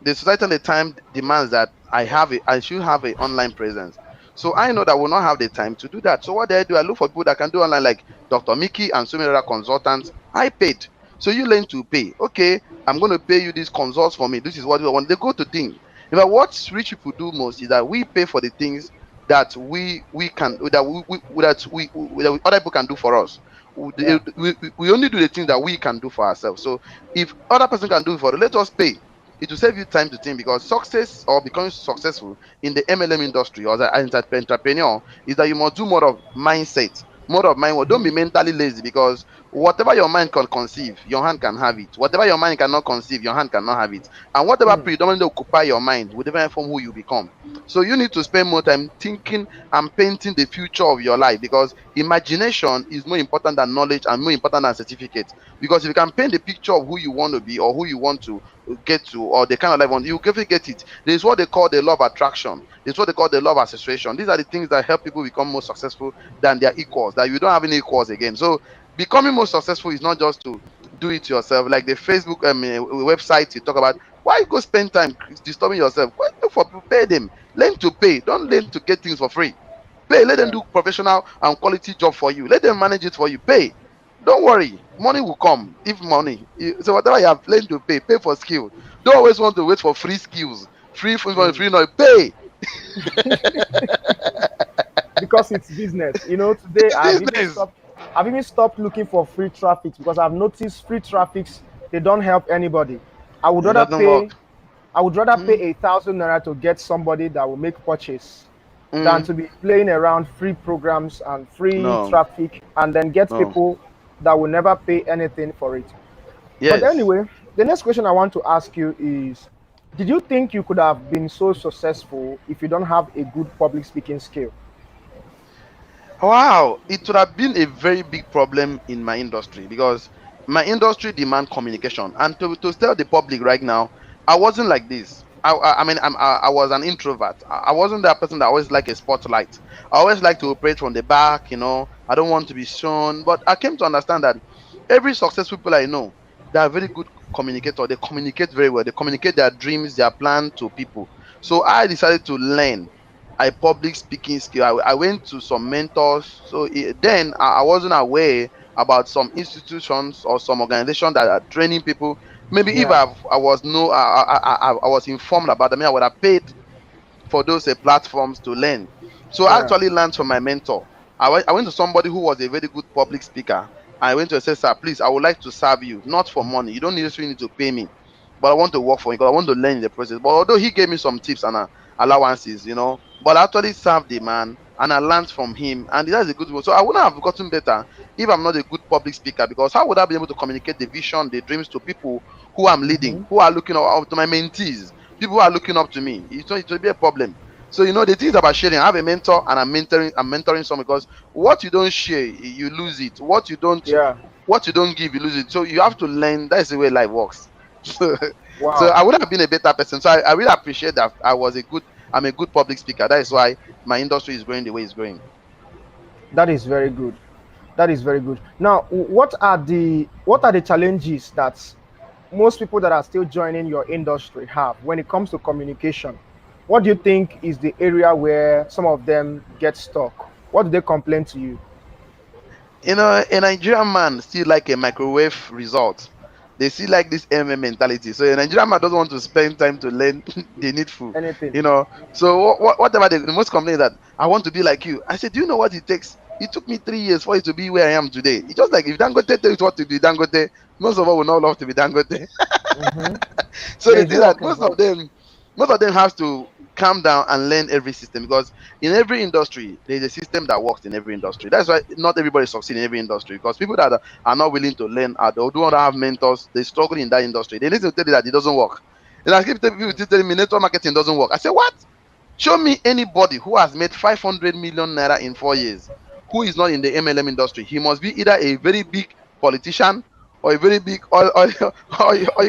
S2: the society and the time demands that I should have a online presence. So I know that I will not have the time to do that. So what do? I look for people that can do online, like Dr. Miki and so many other consultants. I paid. So you learn to pay. Okay, I'm going to pay you these consults for me. This is what I want. They go to things. In fact, what rich people do most is that we pay for the things that we can that other people can do for us.
S1: Yeah.
S2: We only do the things that we can do for ourselves. So if other person can do it for us, let us pay. It will save you time to think, because success or becoming successful in the MLM industry or as an entrepreneur is that you must do more of mindset, more of mind work. Don't be mentally lazy, because whatever your mind can conceive, your hand can have it. Whatever your mind cannot conceive, your hand cannot have it. And whatever
S1: Mm.
S2: predominantly occupy your mind will define from who you become. So you need to spend more time thinking and painting the future of your life, because imagination is more important than knowledge and more important than certificate. Because if you can paint the picture of who you want to be or who you want to get to, or the kind of life you want, you definitely get it. There's what they call the law of attraction. There's what they call the law of association. These are the things that help people become more successful than their equals. That you don't have any equals again. So becoming more successful is not just to do it yourself, like the Facebook website you talk about. Why go spend time disturbing yourself? Why look for people? Pay them. Learn to pay. Don't learn to get things for free. Pay. Let them
S1: Yeah.
S2: do professional and quality job for you. Let them manage it for you. Pay. Don't worry, money will come. If money, so whatever you have, learn to pay. Pay for skill. Don't always want to wait for free skills.
S1: Mm.
S2: Free no pay.
S1: Because it's business. You know, today
S2: It's business.
S1: I've even stopped looking for free traffic because I've noticed free traffics, they don't help anybody. I would
S2: It
S1: rather
S2: doesn't work.
S1: pay I would rather pay
S2: Mm,
S1: 1,000 naira to get somebody that will make purchase than
S2: mm,
S1: to be playing around free programs and free
S2: no,
S1: traffic and then get
S2: no.
S1: people that will never pay anything for it. But
S2: Yes.
S1: anyway, the next question I want to ask you is, did you think you could have been so successful if you don't have a good public speaking skill?
S2: Wow, it would have been a very big problem in my industry, because my industry demand communication. And to tell the public right now, I wasn't like this. I was an introvert. I wasn't that person that always like a spotlight. I always like to operate from the back. I don't want to be shown. But I came to understand that every successful people I know, they are very good communicator. They communicate very well. They communicate their dreams, their plan to people. So I decided to learn a public speaking skill. I went to some mentors. So then I wasn't aware about some institutions or some organizations that are training people. Maybe if
S1: Yeah,
S2: I was no I was informed about them, I would have paid for those platforms to learn. So I
S1: yeah.
S2: actually learned from my mentor. I went to somebody who was a very good public speaker. I went to say, sir, please, I would like to serve you, not for money. You don't necessarily need to pay me, but I want to work for you because I want to learn in the process. But although he gave me some tips and allowances, but I actually served the man and I learned from him, and that's a good one. So I wouldn't have gotten better if I'm not a good public speaker, because how would I be able to communicate the vision, the dreams to people who I'm leading,
S1: Hmm.
S2: who are looking up to my mentees, people who are looking up to me? It will be a problem. So the things about sharing. I have a mentor and I'm mentoring someone, because what you don't share, you lose it.
S1: Yeah.
S2: What you don't give, you lose it. So you have to learn. That's the way life works. So, so
S1: Wow.
S2: I would have been a better person. So I really appreciate that I'm a good public speaker. That is why my industry is going the way it's going.
S1: That is very good. That is very good. Now, what are the challenges that most people that are still joining your industry have when it comes to communication? What do you think is the area where some of them get stuck? What do they complain to you?
S2: A Nigerian man still like a microwave result. They still like this MM mentality. So a Nigerian man doesn't want to spend time to learn the needful.
S1: Anything?
S2: You know. So whatever the most complain is that I want to be like you. I said, do you know what it takes? It took me 3 years for you to be where I am today. It's just like if Dangote tells you what to be Dangote, most of us will not love to be Dangote.
S1: Hmm.
S2: So
S1: Yeah,
S2: the
S1: it's
S2: thing that
S1: work involved.
S2: most of them have to calm down and learn every system, because in every industry there's a system that works in every industry. That's why not everybody succeeds in every industry, because people that are not willing to learn or don't have mentors, they struggle in that industry. They need to tell you that it doesn't work. And I keep telling people, telling me network marketing doesn't work. I say, what? Show me anybody who has made 500 million naira in 4 years who is not in the MLM industry. He must be either a very big politician or a very big oil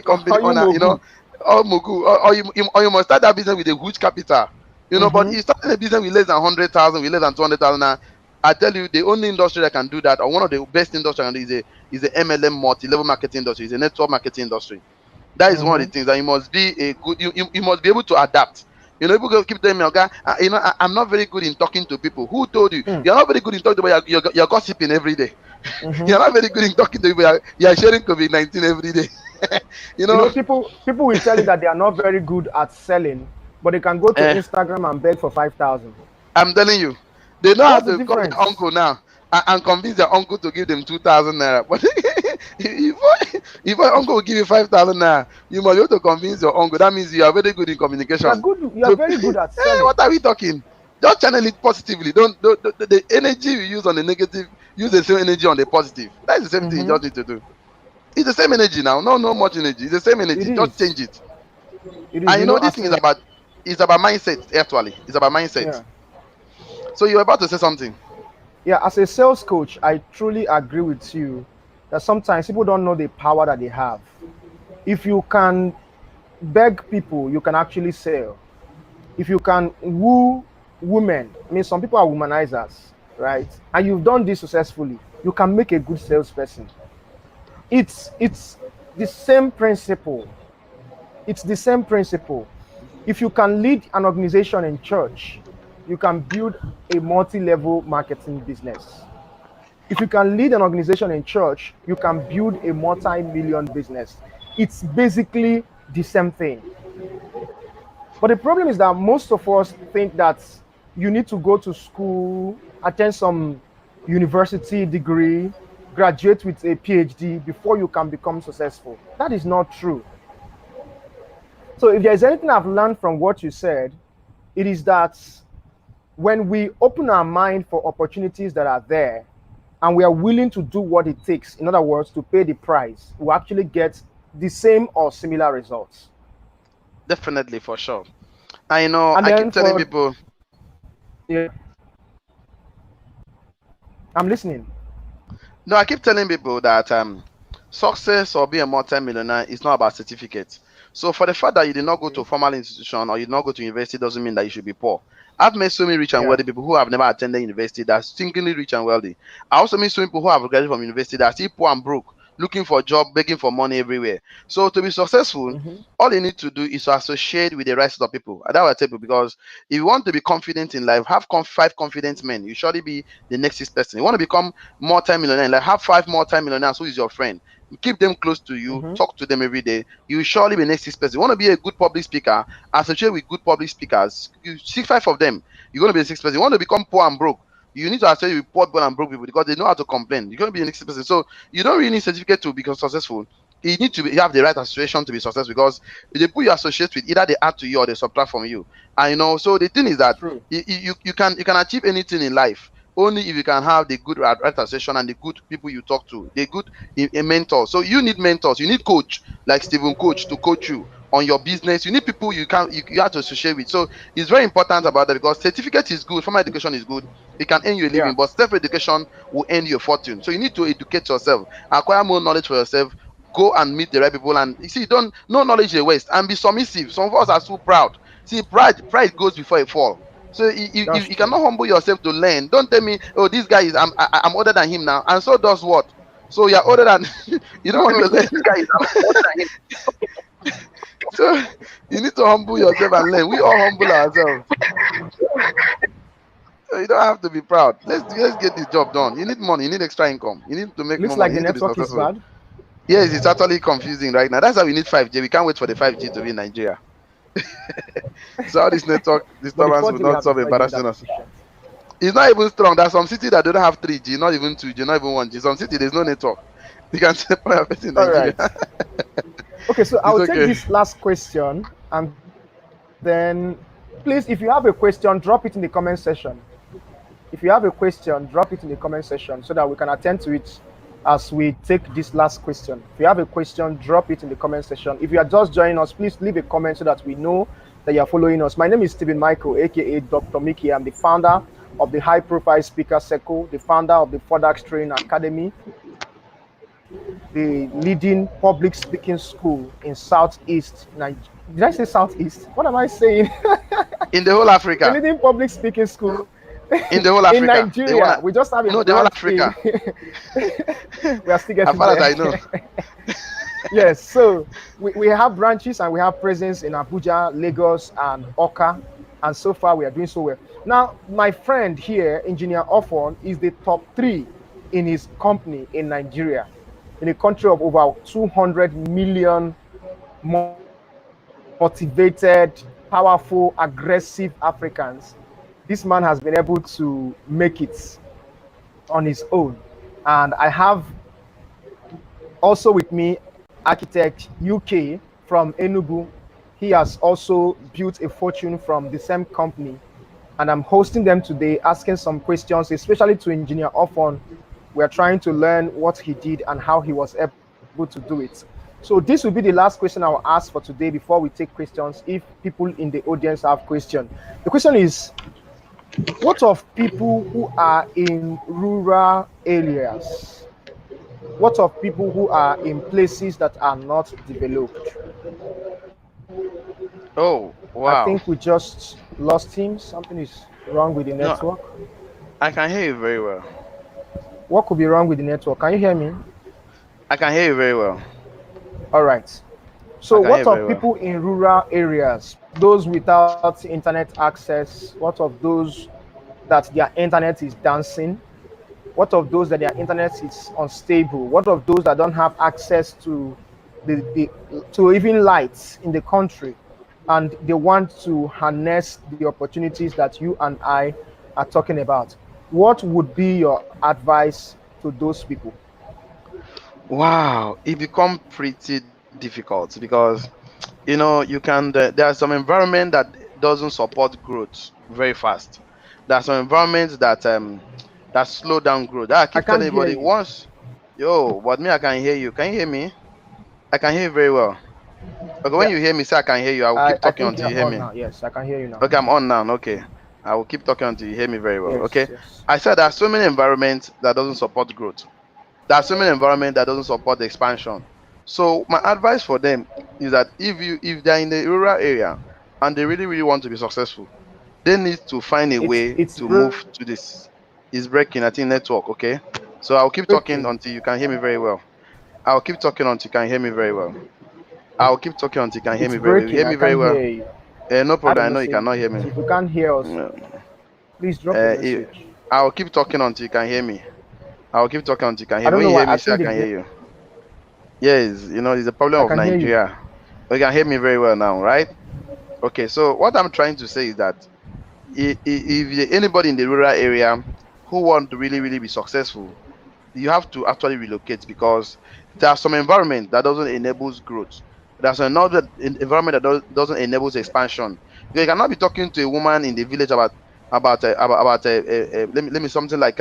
S2: company
S1: Are you
S2: owner,
S1: Mogu?
S2: or Mugu, or you must start that business with a huge capital, but
S1: Mm-hmm.
S2: you starting a business with less than 100,000, with less than 200,000. Now, I tell you, the only industry that can do that, or one of the best industry can do, is a MLM multi-level marketing industry, is a network marketing industry. That is one of
S1: Mm-hmm.
S2: the things that you must be a good. You must be able to adapt. People go keep telling me, okay, I'm not very good in talking to people. Who told you?
S1: Mm.
S2: You're not very good in talking to people. You're gossiping every day.
S1: Mm-hmm.
S2: You're not very good in talking to people. You're sharing COVID-19 every day. you
S1: You
S2: know,
S1: know, people will tell you that they are not very good at selling, but they can go to
S2: eh,
S1: Instagram and beg for 5,000.
S2: I'm telling you, they know how
S1: What's the
S2: to call their
S1: difference?
S2: uncle now and convince their uncle to give them 2,000 naira. But if your uncle will give you 5,000 naira, you must be able to convince your uncle. That means you are very good in
S1: You are
S2: communication.
S1: good. You are
S2: So,
S1: very good at selling.
S2: what are we talking? Just channel it positively. Don't the energy you use on the negative, use the same energy on the positive. That's the same thing you
S1: Mm-hmm.
S2: just need to do. It's the same energy now. No much energy. It's the same
S1: It
S2: energy. Just
S1: is.
S2: change it.
S1: It is.
S2: And
S1: You know,
S2: this
S1: as
S2: thing is
S1: a
S2: about mindset, actually. It's about mindset.
S1: yeah,
S2: So you're about to say something.
S1: yeah. As a sales coach, I truly agree with you that sometimes people don't know the power that they have. If you can beg people, you can actually sell. If you can woo women, I mean, some people are womanizers, right? And you've done this successfully, you can make a good salesperson. It's the same principle. It's the same principle. If you can lead an organization in church, you can build a multi-level marketing business. If you can lead an organization in church, you can build a multi-million business. It's basically the same thing. But the problem is that most of us think that you need to go to school, attend some university degree, graduate with a PhD before you can become successful. That is not true. So, if there's anything I've learned from what you said, it is that when we open our mind for opportunities that are there and we are willing to do what it takes, in other words, to pay the price, we actually get the same or similar results.
S2: Definitely, for sure. I know.
S1: And
S2: I
S1: then
S2: keep telling
S1: for,
S2: people.
S1: yeah, I'm listening.
S2: No, I keep telling people that success or being a multi-millionaire is not about certificates. So for the fact that you did not go to a formal institution or you did not go to university doesn't mean that you should be poor. I've met so many rich and
S1: Yeah.
S2: wealthy people who have never attended university that's stinkingly rich and wealthy. I also meet so many people who have graduated from university that are still poor and broke, looking for a job, begging for money everywhere. So to be successful,
S1: Mm-hmm.
S2: all you need to do is to associate with the right set of people. And that will tell people, because if you want to be confident in life, have 5 confident men. You surely be the next 6 person. You want to become multi-millionaire, like have 5 multi-millionaires who is your friend. Keep them close to you,
S1: Mm-hmm.
S2: talk to them every day. You will surely be next 6 person. You want to be a good public speaker, associate with good public speakers. You see 5 of them, you're going to be the 6 person. You want to become poor and broke, you need to associate with poor and broke people because they know how to complain. You're going to be the next 6 person. So you don't really need certificate to become successful. You need to you have the right association to be successful, because if they put you associate with, either they add to you or they subtract from you. And so the thing is that
S1: True.
S2: you can achieve anything in life only if you can have the good right association and the good people you talk to, the good mentor. So you need mentors, you need coach like Stephen Coach to coach you on your business. You need people you have to associate with. So it's very important about that, because certificate is good, formal education is good, it can earn you a
S1: Yeah.
S2: living, but self-education will earn you a fortune. So you need to educate yourself, acquire more knowledge for yourself, go and meet the right people. And you see, don't no knowledge is a waste, and be submissive. Some of us are so proud. See, pride goes before a fall. So
S1: That's
S2: you
S1: true.
S2: cannot humble yourself to learn. Don't tell me, oh, this guy is I'm older than him now, and so does what? So you're older than you don't
S1: Don't tell
S2: want
S1: me,
S2: to
S1: oh,
S2: learn.
S1: this guy is older than him.
S2: So you need to humble yourself and learn. We all humble ourselves. So you don't have to be proud. Let's get this job done. You need money. You need extra income. You need to make more
S1: Looks
S2: money.
S1: like
S2: You
S1: the
S2: need to be
S1: network is
S2: successful.
S1: bad.
S2: Yes, it's totally confusing right now. That's why we need 5G. We can't wait for the 5G to be in Nigeria. So all this network
S1: But the
S2: disturbance will
S1: 4G we
S2: not
S1: have is
S2: stop
S1: not even that
S2: embarrassing us.
S1: efficient.
S2: It's not even strong. There's some city that don't have 3G, not even 2G, not even 1G. Some city there's no network. You can say a person in
S1: All
S2: Nigeria.
S1: right. Okay, so I
S2: It's
S1: will take
S2: okay.
S1: this last question, and then please, if you have a question, drop it in the comment section. If you have a question, drop it in the comment section so that we can attend to it as we take this last question. If you have a question, drop it in the comment section. If you are just joining us, please leave a comment so that we know that you're following us. My name is Stephen Michael, aka Dr. Miki. I'm the founder of the High Profile Speaker Circle, the founder of the Fodax Training Academy, the leading public speaking school in Southeast Nigeria. Did I say Southeast? What am I saying?
S2: In the whole
S1: The
S2: Africa.
S1: leading public speaking school
S2: In the whole
S1: in
S2: Africa. They
S1: Nigeria.
S2: wanna
S1: We just have a
S2: no, the whole
S1: branch in.
S2: Africa.
S1: We are still
S2: As
S1: getting
S2: far as
S1: there.
S2: I know.
S1: Yes, so we have branches and we have presence in Abuja, Lagos, and Oka. And so far, we are doing so well. Now, my friend here, Engineer Ofon, is the top three in his company in Nigeria, in a country of over 200 million motivated, powerful, aggressive Africans. This man has been able to make it on his own. And I have also with me architect UK from Enugu. He has also built a fortune from the same company. And I'm hosting them today, asking some questions, especially to Engineer Ofon. We are trying to learn what he did and how he was able to do it. So this will be the last question I will ask for today before we take questions, if people in the audience have questions. The question is, what of people who are in rural areas? What of people who are in places that are not developed?
S2: Oh,
S1: I
S2: wow.
S1: think we just lost him. Something is wrong with the
S2: No,
S1: network.
S2: I can hear you very well.
S1: What could be wrong with the network? Can you hear me?
S2: I can hear you very well.
S1: All right.
S2: I
S1: So,
S2: can hear
S1: what
S2: you very
S1: of
S2: well.
S1: people in rural areas, those without internet access? What of those that their internet is dancing? What of those that their internet is unstable? What of those that don't have access to the to even lights in the country, and they want to harness the opportunities that you and I are talking about? What would be your advice to those people?
S2: Wow, it become pretty difficult because you can there are some environment that doesn't support growth very fast. There are some environments that slow down growth. That I
S1: I
S2: keep
S1: can't
S2: telling
S1: hear
S2: everybody
S1: you.
S2: once, yo, but me I can hear you. Can you hear me? I can hear you very well. Okay, when
S1: Yeah,
S2: you hear me say I can hear you, I will keep
S1: I
S2: talking
S1: think
S2: until
S1: you're
S2: you hear
S1: on
S2: me.
S1: now. Yes, I can hear you now.
S2: Okay, I'm on now. Okay, I will keep talking until you hear me very well.
S1: Yes,
S2: Okay,
S1: yes.
S2: I said there are so many environments that doesn't support growth. There are so many environment that doesn't support the expansion. So my advice for them is that if they're in the rural area and they really want to be successful, they need to find a way
S1: It's
S2: to move to this. It's breaking, I think network, okay? So I'll keep talking
S1: breaking.
S2: until you can hear me very well. I'll keep talking until you can hear me very well. I'll keep talking until you can hear
S1: It's
S2: me very well. You
S1: breaking.
S2: hear
S1: I
S2: me very
S1: can't
S2: well.
S1: hear you.
S2: No
S1: Add a
S2: problem. I know you
S1: message.
S2: cannot hear me.
S1: If you can't hear us,
S2: Uh,
S1: please drop a
S2: if,
S1: message.
S2: I'll keep talking until you can hear me. I'll keep talking until you can
S1: I
S2: hear me.
S1: don't
S2: When
S1: know
S2: you
S1: why.
S2: hear
S1: I
S2: me, say I
S1: think the
S2: can hear
S1: net.
S2: you. Yes, it's a problem
S1: I
S2: of
S1: can hear you.
S2: Nigeria. You can hear me very well now, right? Okay, so what I'm trying to say is that if anybody in the rural area who want to really be successful, you have to actually relocate because there are some environment that doesn't enables growth. There's another environment that doesn't enables expansion. You cannot be talking to a woman in the village about let me something like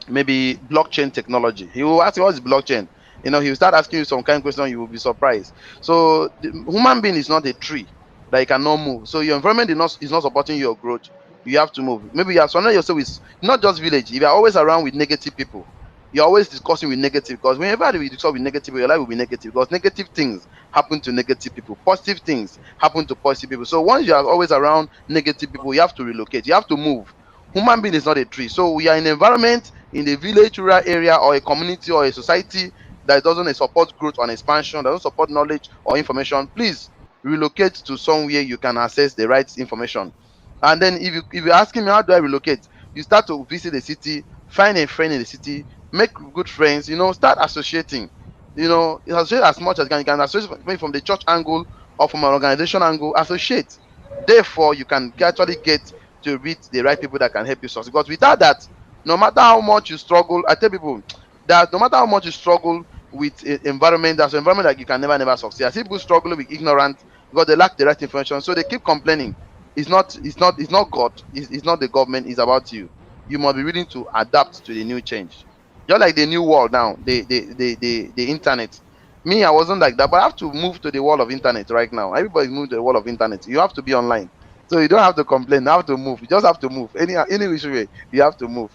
S2: maybe blockchain technology. He will ask you what's blockchain. He will start asking you some kind of question, you will be surprised. So the human being is not a tree that you cannot move. So your environment is not supporting your growth. You have to move. Maybe you are surrounding yourself with not just village. If you are always around with negative people, you're always discussing with negative because whenever you discuss with negative people, your life will be negative because negative things happen to negative people. Positive things happen to positive people. So once you are always around negative people, you have to relocate. You have to move. Human being is not a tree. So we are in an environment in the village, rural area, or a community or a society that doesn't support growth and expansion, doesn't support knowledge or information. Please relocate to somewhere you can access the right information. And then if you're asking me how do I relocate, you start to visit the city, find a friend in the city, make good friends, start associating. Associate as much as you can. You can associate maybe from the church angle or from an organization angle, associate. Therefore, you can actually get to reach the right people that can help you succeed. Because without that, no matter how much you struggle, I tell people that no matter how much you struggle with environment, there's an environment that you can never succeed. I see people struggling with ignorance because they lack the right information, so they keep complaining. It's not God, it's not the government, it's about you. You must be willing to adapt to the new change. Just like the new world now, the internet. Me, I wasn't like that, but I have to move to the world of internet right now. Everybody's moving to the world of internet. You have to be online. So you don't have to complain. You have to move. You just have to move. Any which way, you have to move.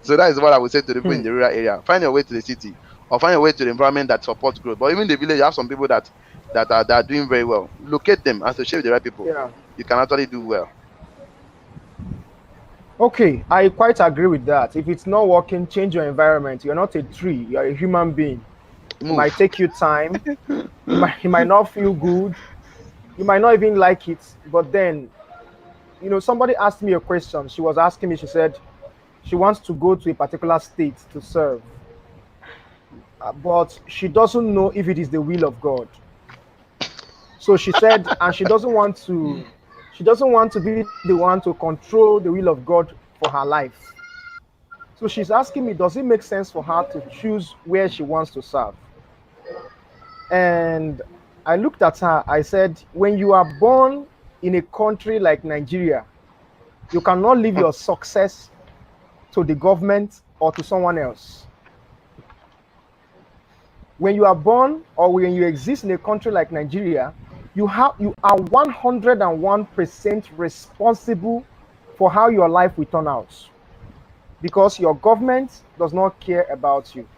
S2: So that is what I would say to the people in
S1: Hmm.
S2: the rural area. Find your way to the city, or find your way to the environment that supports growth. But even the village, you have some people that are doing very well. Locate them, associate with the right people.
S1: Yeah.
S2: You can actually do well.
S1: Okay, I quite agree with that. If it's not working, change your environment. You're not a tree, you're a human being. It might
S2: Move.
S1: take you time. You might not feel good. You might not even like it. But then, somebody asked me a question. She was asking me, she said she wants to go to a particular state to serve. But she doesn't know if it is the will of God. So she said, and she doesn't want to be the one to control the will of God for her life. So she's asking me, does it make sense for her to choose where she wants to serve? And I looked at her, I said, when you are born in a country like Nigeria, you cannot leave your success to the government or to someone else. When you are born or when you exist in a country like Nigeria, you are 101% responsible for how your life will turn out, because your government does not care about you.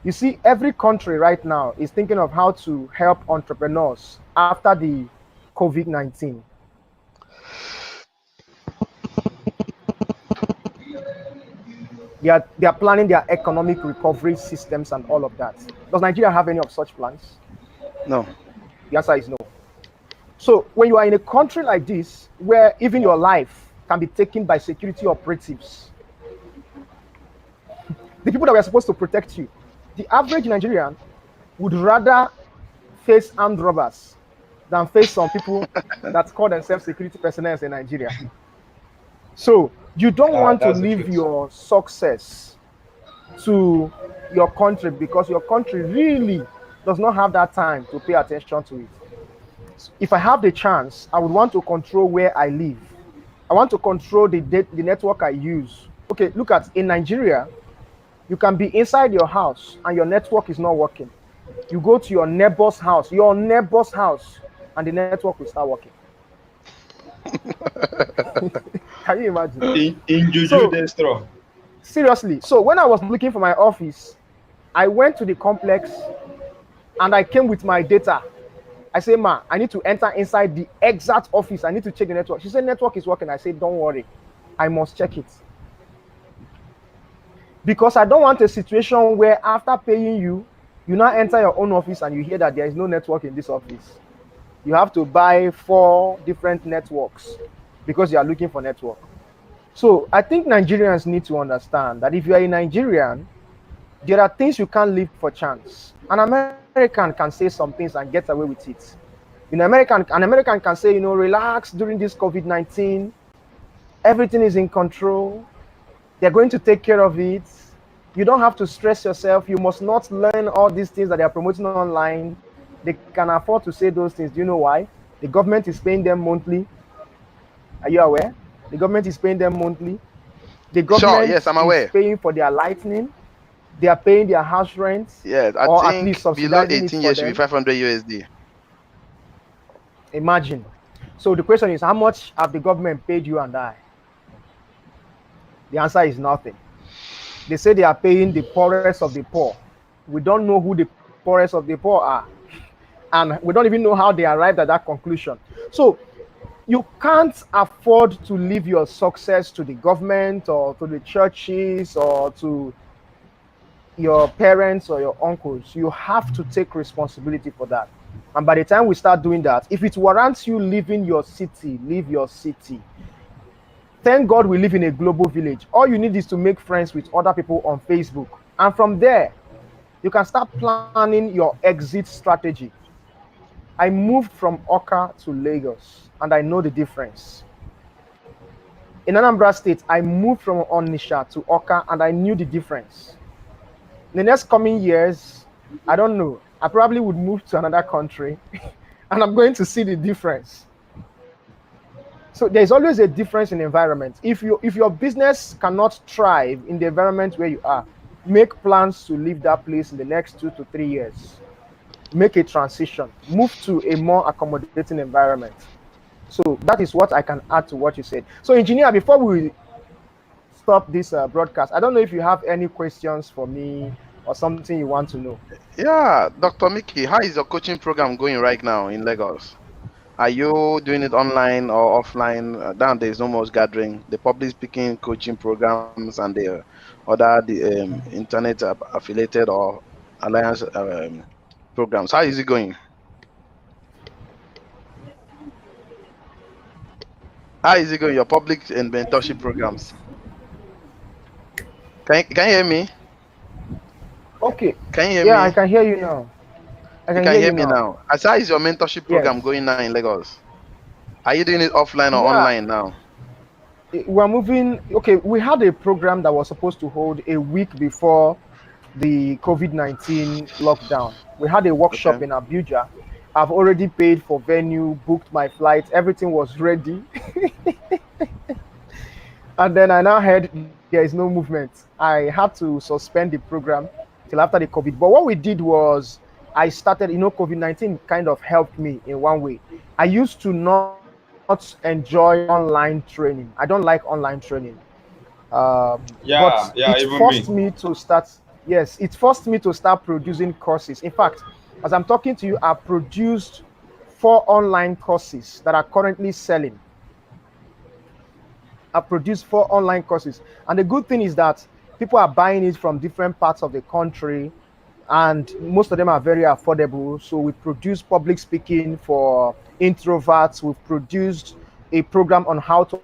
S1: You see, every country right now is thinking of how to help entrepreneurs after the COVID-19. They are planning their economic recovery systems and all of that. Does Nigeria have any of such plans?
S2: No.
S1: The answer is no. So when you are in a country like this, where even your life can be taken by security operatives, the people that were supposed to protect you, the average Nigerian would rather face armed robbers than face some people that call themselves security personnel in Nigeria. So you don't want to
S3: That's the
S1: leave
S3: truth.
S1: your success to your country, because your country really does not have that time to pay attention to it. If I have the chance, I would want to control where I live. I want to control the network I use. Okay, look at in Nigeria, you can be inside your house and your network is not working. You go to your neighbor's house, and the network will start working. Can you imagine?
S3: In Juju
S1: So
S3: Destro.
S1: seriously, so when I was looking for my office, I went to the complex and I came with my data. I say, ma, I need to enter inside the exact office. I need to check the network. She said, network is working. I said, don't worry. I must check it. Because I don't want a situation where after paying you, you now enter your own office and you hear that there is no network in this office. You have to buy 4 different networks because you are looking for network. So I think Nigerians need to understand that if you are a Nigerian, there are things you can't leave for chance. An American can say some things and get away with it. An American can say, relax during this COVID-19, everything is in control. They're going to take care of it. You don't have to stress yourself. You must not learn all these things that they are promoting online. They can afford to say those things. Do you know why? The government is paying them monthly. Are you aware? The government is paying them monthly. The
S2: Sure. Yes,
S1: government
S2: I'm
S1: is
S2: aware.
S1: paying for their lightning. They are paying their house rents,
S2: Yes, I
S1: or at
S2: think
S1: least
S2: below
S1: subsidizing it
S2: 18
S1: for
S2: years should be
S1: them.
S2: 500 USD.
S1: Imagine. So the question is, how much have the government paid you and I? The answer is nothing. They say they are paying the poorest of the poor. We don't know who the poorest of the poor are. And we don't even know how they arrived at that conclusion. So you can't afford to leave your success to the government or to the churches or to your parents or your uncles. You have to take responsibility for that. And by the time we start doing that, if it warrants you leaving your city, leave your city. Thank God we live in a global village. All you need is to make friends with other people on Facebook. And from there, you can start planning your exit strategy. I moved from Oka to Lagos and I know the difference. In Anambra State, I moved from Onitsha to Oka and I knew the difference. In the next coming years, I don't know, I probably would move to another country and I'm going to see the difference. So there's always a difference in environment. If your business cannot thrive in the environment where you are, make plans to leave that place in the next 2 to 3 years, make a transition, move to a more accommodating environment. So that is what I can add to what you said. So, engineer, before we stop this broadcast, I don't know if you have any questions for me or something you want to know.
S2: Yeah, Dr. Miki, how is your coaching program going right now in Lagos? Are you doing it online or offline? Down there is no more gathering. The public speaking coaching programs and the other internet affiliated or alliance programs. How is it going? How is it going? Your public and mentorship programs. Can you hear me?
S1: Okay.
S2: Can you hear
S1: Yeah, I
S2: me?
S1: can hear you now. I
S2: You
S1: can
S2: can
S1: hear
S2: hear
S1: you
S2: me
S1: now.
S2: now. As how is your mentorship
S1: Yes.
S2: program going now in Lagos? Are you doing it offline or
S1: Yeah,
S2: online now?
S1: we're moving. Okay, we had a program that was supposed to hold a week before the COVID-19 lockdown. We had a workshop
S2: Okay.
S1: in Abuja. I've already paid for venue, booked my flight, everything was ready. And then I now heard there is no movement. I had to suspend the program till after the COVID. But what we did was I started, COVID-19 kind of helped me in one way. I used to not enjoy online training. I don't like online training. But
S3: Yeah,
S1: it
S3: yeah,
S1: forced
S3: even
S1: me
S3: me.
S1: to start, yes, it forced me to start producing courses. In fact, as I'm talking to you, I've produced 4 online courses that are currently selling. I've produced 4 online courses. And the good thing is that people are buying it from different parts of the country, and most of them are very affordable. So we produce public speaking for introverts. We've produced a program on how to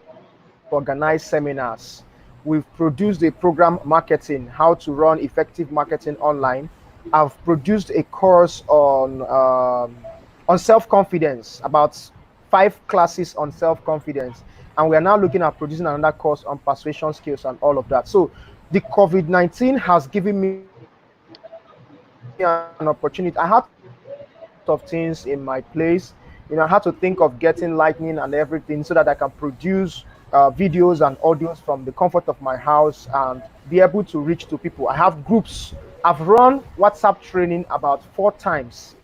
S1: organize seminars. We've produced a program marketing, how to run effective marketing online. I've produced a course on self-confidence, about 5 classes on self-confidence, and we are now looking at producing another course on persuasion skills and all of that. So the COVID-19 has given me an opportunity. I had to think of things in my place. I had to think of getting lightning and everything so that I can produce videos and audios from the comfort of my house and be able to reach to people. I have groups. I've run WhatsApp training about 4 times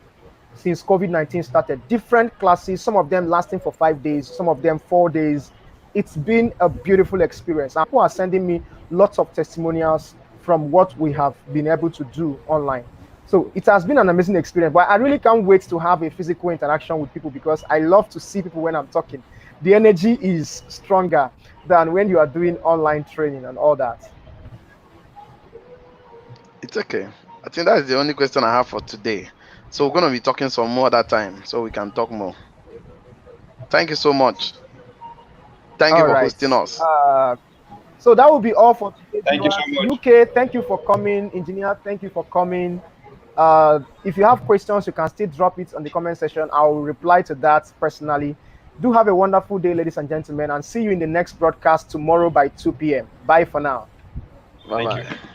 S1: since COVID-19 started. Different classes, some of them lasting for 5 days, some of them 4 days. It's been a beautiful experience. And people are sending me lots of testimonials from what we have been able to do online. So it has been an amazing experience. But I really can't wait to have a physical interaction with people because I love to see people when I'm talking. The energy is stronger than when you are doing online training and all that.
S2: It's okay. I think that's the only question I have for today. So we're gonna be talking some more that time so we can talk more. Thank you so much. Thank you
S1: All
S2: for
S1: right.
S2: hosting us.
S1: So that will be all for today,
S3: Thank you so
S1: viewers.
S3: much.
S1: UK, thank you for coming. Engineer, thank you for coming. If you have questions, you can still drop it on the comment section. I will reply to that personally. Do have a wonderful day, ladies and gentlemen, and see you in the next broadcast tomorrow by 2 p.m. Bye for now.
S2: Bye
S3: Thank
S2: bye.
S3: you.